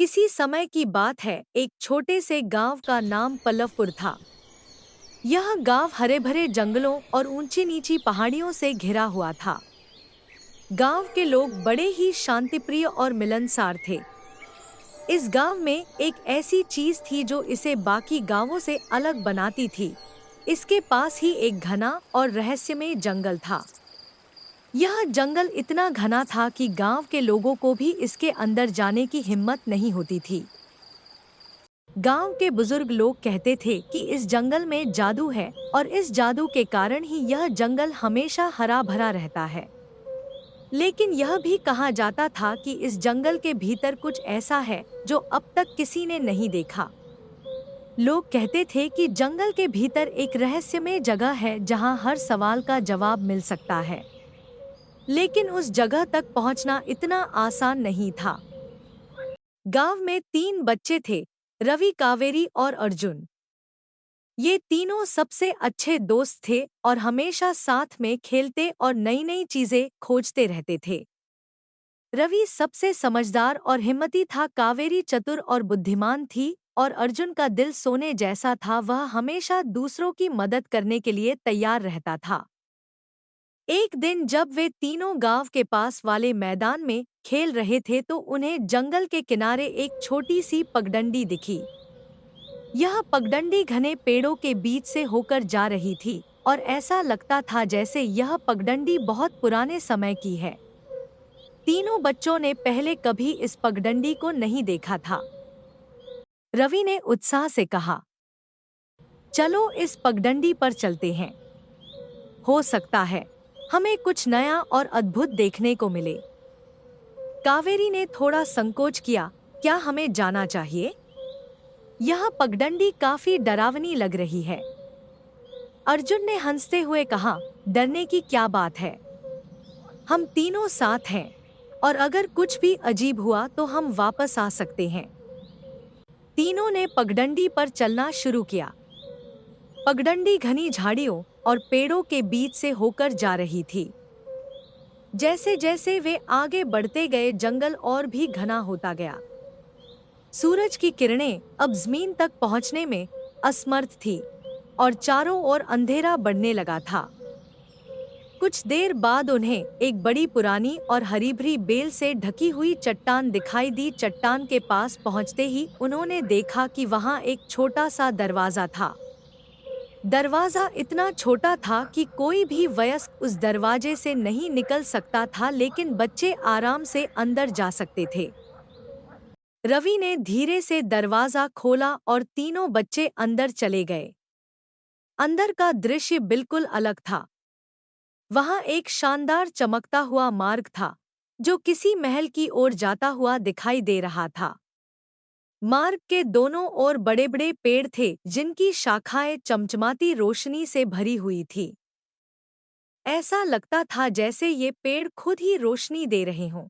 किसी समय की बात है, एक छोटे से गांव का नाम पल्लवपुर था। यह गांव हरे भरे जंगलों और ऊंची नीची पहाड़ियों से घिरा हुआ था। गांव के लोग बड़े ही शांतिप्रिय और मिलनसार थे। इस गांव में एक ऐसी चीज थी जो इसे बाकी गांवों से अलग बनाती थी। इसके पास ही एक घना और रहस्यमय जंगल था। यह जंगल इतना घना था कि गांव के लोगों को भी इसके अंदर जाने की हिम्मत नहीं होती थी। गांव के बुजुर्ग लोग कहते थे कि इस जंगल में जादू है और इस जादू के कारण ही यह जंगल हमेशा हरा भरा रहता है। लेकिन यह भी कहा जाता था कि इस जंगल के भीतर कुछ ऐसा है जो अब तक किसी ने नहीं देखा। लोग कहते थे कि जंगल के भीतर एक रहस्यमय जगह है जहां हर सवाल का जवाब मिल सकता है। लेकिन उस जगह तक पहुंचना इतना आसान नहीं था। गांव में 3 बच्चे थे, रवि, कावेरी और अर्जुन। ये तीनों सबसे अच्छे दोस्त थे और हमेशा साथ में खेलते और नई नई चीजें खोजते रहते थे। रवि सबसे समझदार और हिम्मती था, कावेरी चतुर और बुद्धिमान थी और अर्जुन का दिल सोने जैसा था। वह हमेशा दूसरों की मदद करने के लिए तैयार रहता था। एक दिन जब वे तीनों गांव के पास वाले मैदान में खेल रहे थे तो उन्हें जंगल के किनारे एक छोटी सी पगडंडी दिखी। यह पगडंडी घने पेड़ों के बीच से होकर जा रही थी और ऐसा लगता था जैसे यह पगडंडी बहुत पुराने समय की है। तीनों बच्चों ने पहले कभी इस पगडंडी को नहीं देखा था। रवि ने उत्साह से कहा, चलो इस पगडंडी पर चलते हैं। हो सकता है हमें कुछ नया और अद्भुत देखने को मिले। कावेरी ने थोड़ा संकोच किया, क्या हमें जाना चाहिए? यह पगडंडी काफी डरावनी लग रही है। अर्जुन ने हंसते हुए कहा, डरने की क्या बात है, हम तीनों साथ हैं और अगर कुछ भी अजीब हुआ तो हम वापस आ सकते हैं। तीनों ने पगडंडी पर चलना शुरू किया। पगडंडी घनी झाड़ियों और पेड़ों के बीच से होकर जा रही थी। जैसे जैसे वे आगे बढ़ते गए जंगल और भी घना होता गया। सूरज की किरणें अब जमीन तक पहुंचने में असमर्थ थी और चारों ओर अंधेरा बढ़ने लगा था। कुछ देर बाद उन्हें एक बड़ी पुरानी और हरी भरी बेल से ढकी हुई चट्टान दिखाई दी। चट्टान के पास पहुंचते ही उन्होंने देखा कि वहां एक छोटा सा दरवाजा था। दरवाजा इतना छोटा था कि कोई भी वयस्क उस दरवाजे से नहीं निकल सकता था, लेकिन बच्चे आराम से अंदर जा सकते थे। रवि ने धीरे से दरवाजा खोला और तीनों बच्चे अंदर चले गए। अंदर का दृश्य बिल्कुल अलग था। वहां एक शानदार चमकता हुआ मार्ग था जो किसी महल की ओर जाता हुआ दिखाई दे रहा था। मार्ग के दोनों ओर बड़े बड़े पेड़ थे जिनकी शाखाएं चमचमाती रोशनी से भरी हुई थी। ऐसा लगता था जैसे ये पेड़ खुद ही रोशनी दे रहे हों।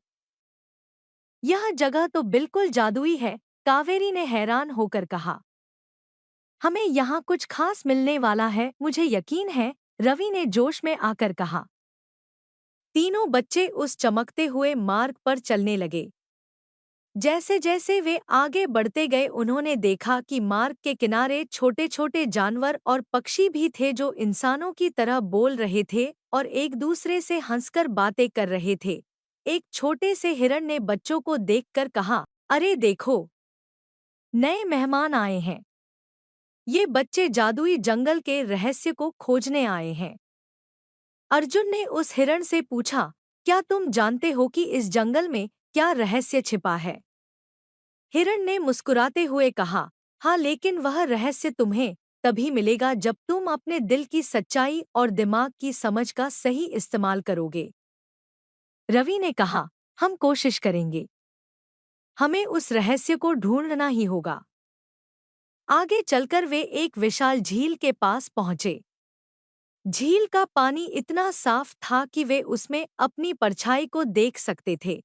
यह जगह तो बिल्कुल जादुई है, कावेरी ने हैरान होकर कहा। हमें यहाँ कुछ खास मिलने वाला है, मुझे यकीन है, रवि ने जोश में आकर कहा। तीनों बच्चे उस चमकते हुए मार्ग पर चलने लगे। जैसे जैसे वे आगे बढ़ते गए उन्होंने देखा कि मार्ग के किनारे छोटे छोटे जानवर और पक्षी भी थे जो इंसानों की तरह बोल रहे थे और एक दूसरे से हंसकर बातें कर रहे थे। एक छोटे से हिरण ने बच्चों को देखकर कहा, अरे देखो, नए मेहमान आए हैं। ये बच्चे जादुई जंगल के रहस्य को खोजने आए हैं। अर्जुन ने उस हिरण से पूछा, क्या तुम जानते हो कि इस जंगल में क्या रहस्य छिपा है? हिरण ने मुस्कुराते हुए कहा, हाँ, लेकिन वह रहस्य तुम्हें तभी मिलेगा जब तुम अपने दिल की सच्चाई और दिमाग की समझ का सही इस्तेमाल करोगे। रवि ने कहा, हम कोशिश करेंगे। हमें उस रहस्य को ढूंढना ही होगा। आगे चलकर वे एक विशाल झील के पास पहुंचे। झील का पानी इतना साफ था कि वे उसमें अपनी परछाई को देख सकते थे।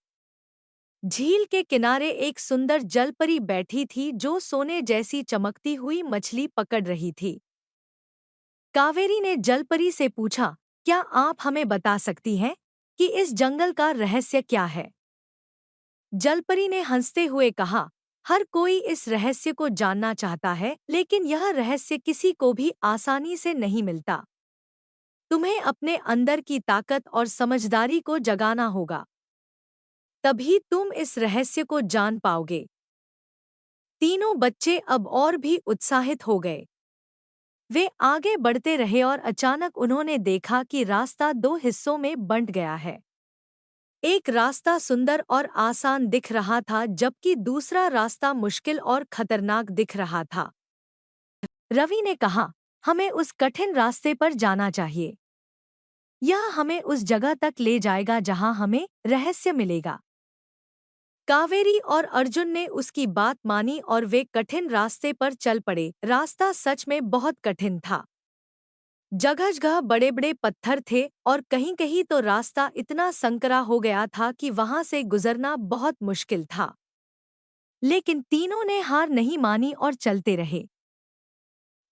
झील के किनारे एक सुंदर जलपरी बैठी थी जो सोने जैसी चमकती हुई मछली पकड़ रही थी। कावेरी ने जलपरी से पूछा, क्या आप हमें बता सकती हैं कि इस जंगल का रहस्य क्या है? जलपरी ने हंसते हुए कहा, हर कोई इस रहस्य को जानना चाहता है, लेकिन यह रहस्य किसी को भी आसानी से नहीं मिलता। तुम्हें अपने अंदर की ताकत और समझदारी को जगाना होगा। तभी तुम इस रहस्य को जान पाओगे। तीनों बच्चे अब और भी उत्साहित हो गए। वे आगे बढ़ते रहे और अचानक उन्होंने देखा कि रास्ता दो हिस्सों में बंट गया है। एक रास्ता सुंदर और आसान दिख रहा था, जबकि दूसरा रास्ता मुश्किल और खतरनाक दिख रहा था। रवि ने कहा, हमें उस कठिन रास्ते पर जाना चाहिए। यह हमें उस जगह तक ले जाएगा जहां हमें रहस्य मिलेगा। कावेरी और अर्जुन ने उसकी बात मानी और वे कठिन रास्ते पर चल पड़े। रास्ता सच में बहुत कठिन था। जगह-जगह बड़े-बड़े पत्थर थे और कहीं-कहीं तो रास्ता इतना संकरा हो गया था कि वहां से गुजरना बहुत मुश्किल था। लेकिन तीनों ने हार नहीं मानी और चलते रहे।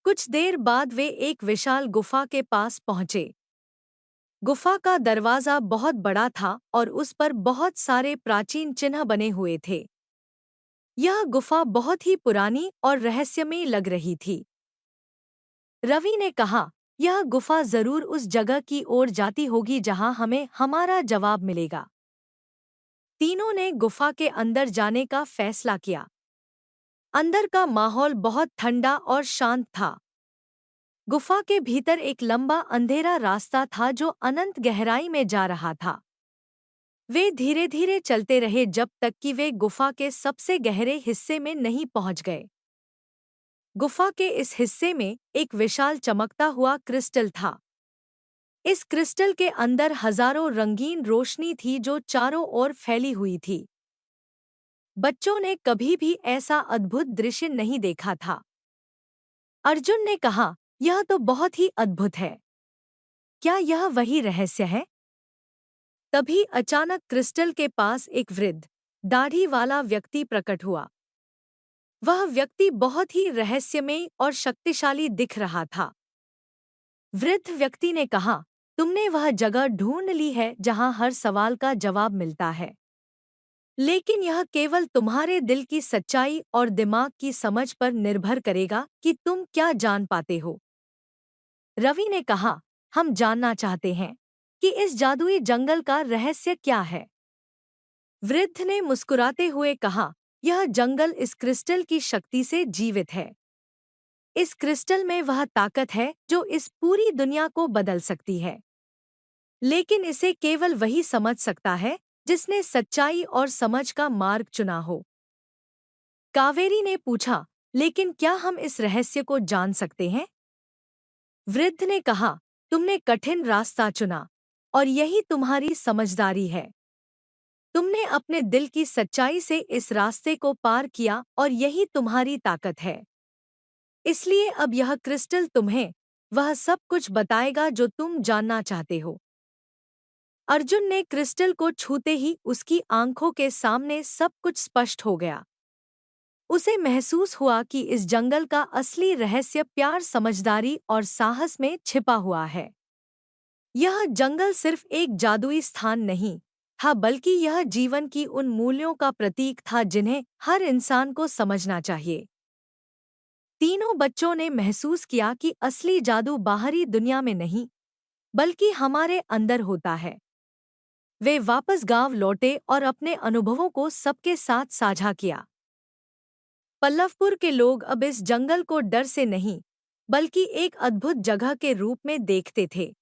कुछ देर बाद वे एक विशाल गुफा के पास पहुंचे। गुफा का दरवाजा बहुत बड़ा था और उस पर बहुत सारे प्राचीन चिन्ह बने हुए थे। यह गुफा बहुत ही पुरानी और रहस्यमयी लग रही थी। रवि ने कहा, यह गुफा जरूर उस जगह की ओर जाती होगी जहां हमें हमारा जवाब मिलेगा। तीनों ने गुफा के अंदर जाने का फैसला किया। अंदर का माहौल बहुत ठंडा और शांत था। गुफा के भीतर एक लंबा अंधेरा रास्ता था जो अनंत गहराई में जा रहा था। वे धीरे धीरे चलते रहे जब तक कि वे गुफा के सबसे गहरे हिस्से में नहीं पहुंच गए। गुफा के इस हिस्से में एक विशाल चमकता हुआ क्रिस्टल था। इस क्रिस्टल के अंदर हजारों रंगीन रोशनी थी जो चारों ओर फैली हुई थी। बच्चों ने कभी भी ऐसा अद्भुत दृश्य नहीं देखा था। अर्जुन ने कहा, यह तो बहुत ही अद्भुत है। क्या यह वही रहस्य है? तभी अचानक क्रिस्टल के पास एक वृद्ध, दाढ़ी वाला व्यक्ति प्रकट हुआ। वह व्यक्ति बहुत ही रहस्यमय और शक्तिशाली दिख रहा था। वृद्ध व्यक्ति ने कहा, तुमने वह जगह ढूंढ ली है जहां हर सवाल का जवाब मिलता है। लेकिन यह केवल तुम्हारे दिल की सच्चाई और दिमाग की समझ पर निर्भर करेगा कि तुम क्या जान पाते हो। रवि ने कहा, हम जानना चाहते हैं कि इस जादुई जंगल का रहस्य क्या है। वृद्ध ने मुस्कुराते हुए कहा, यह जंगल इस क्रिस्टल की शक्ति से जीवित है। इस क्रिस्टल में वह ताकत है जो इस पूरी दुनिया को बदल सकती है। लेकिन इसे केवल वही समझ सकता है जिसने सच्चाई और समझ का मार्ग चुना हो। कावेरी ने पूछा, लेकिन क्या हम इस रहस्य को जान सकते हैं? वृद्ध ने कहा, तुमने कठिन रास्ता चुना और यही तुम्हारी समझदारी है। तुमने अपने दिल की सच्चाई से इस रास्ते को पार किया और यही तुम्हारी ताकत है। इसलिए अब यह क्रिस्टल तुम्हें वह सब कुछ बताएगा जो तुम जानना चाहते हो। अर्जुन ने क्रिस्टल को छूते ही उसकी आंखों के सामने सब कुछ स्पष्ट हो गया। उसे महसूस हुआ कि इस जंगल का असली रहस्य प्यार, समझदारी और साहस में छिपा हुआ है। यह जंगल सिर्फ एक जादुई स्थान नहीं था, बल्कि यह जीवन की उन मूल्यों का प्रतीक था जिन्हें हर इंसान को समझना चाहिए। तीनों बच्चों ने महसूस किया कि असली जादू बाहरी दुनिया में नहीं, बल्कि हमारे अंदर होता है। वे वापस गांव लौटे और अपने अनुभवों को सबके साथ साझा किया। पल्लवपुर के लोग अब इस जंगल को डर से नहीं, बल्कि एक अद्भुत जगह के रूप में देखते थे।